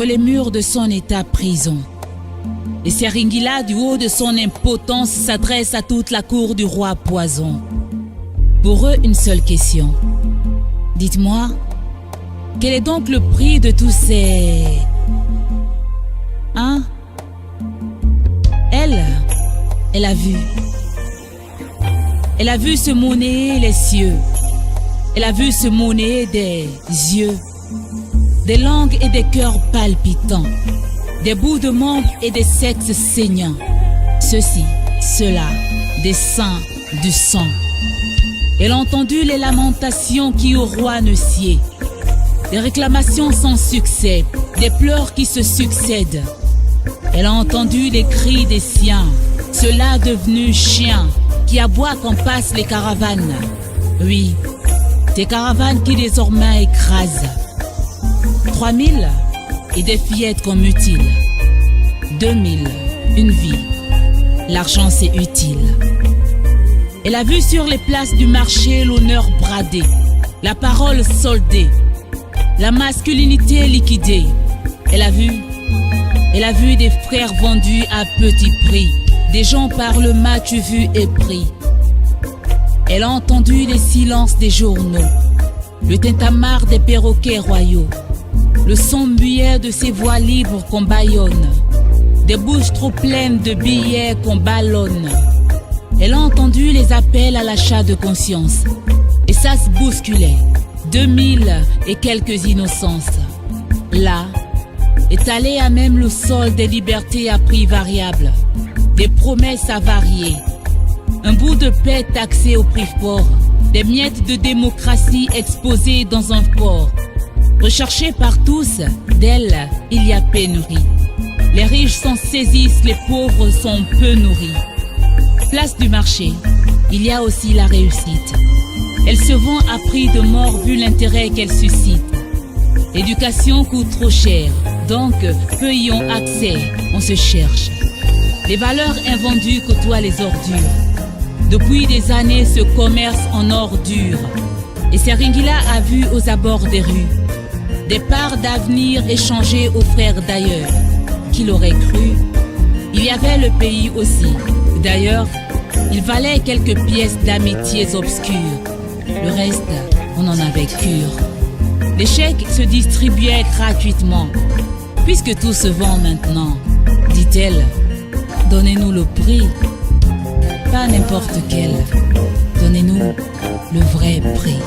contre les murs de son état prison. Et Seringila, du haut de son impotence, s'adresse à toute la cour du roi Poison. Pour eux, une seule question. Dites-moi, quel est donc le prix de tous ces... Hein? Elle a vu. Elle a vu se monnayer les cieux. Elle a vu se monnayer des yeux, des langues et des cœurs palpitants, des bouts de membres et des sexes saignants. Ceci, cela, des seins, du sang. Elle a entendu les lamentations qui au roi ne sied, des réclamations sans succès, des pleurs qui se succèdent. Elle a entendu les cris des siens, ceux-là devenus chiens, qui aboient quand passent les caravanes. Oui, des caravanes qui désormais écrasent. 3000 et des fillettes qu'on mutile. 2000, une vie. L'argent c'est utile. Elle a vu sur les places du marché l'honneur bradé, la parole soldée, la masculinité liquidée. Elle a vu des frères vendus à petit prix, des gens par le mas-tu vu et pris. Elle a entendu les silences des journaux, le tintamarre des perroquets royaux, le son muet de ces voix libres qu'on bâillonne, des bouches trop pleines de billets qu'on ballonne. Elle a entendu les appels à l'achat de conscience, et ça se bousculait, 2000 et quelques innocences. Là, étalé à même le sol des libertés à prix variable, des promesses avariées, un bout de paix taxé au prix fort, des miettes de démocratie exposées dans un fort. Recherchées par tous, d'elles, il y a pénurie. Les riches s'en saisissent, les pauvres sont peu nourris. Place du marché, il y a aussi la réussite. Elle se vend à prix de mort vu l'intérêt qu'elle suscite. L'éducation coûte trop cher, donc peu y ont accès, on se cherche. Les valeurs invendues côtoient les ordures. Depuis des années, ce commerce en ordure. Et Seringila a vu aux abords des rues des parts d'avenir échangées aux frères d'ailleurs. Qui l'aurait cru? Il y avait le pays aussi. D'ailleurs, il valait quelques pièces d'amitiés obscures. Le reste, on en avait cure. Les chèques se distribuaient gratuitement. Puisque tout se vend maintenant, dit-elle, donnez-nous le prix. Pas n'importe quel. Donnez-nous le vrai prix.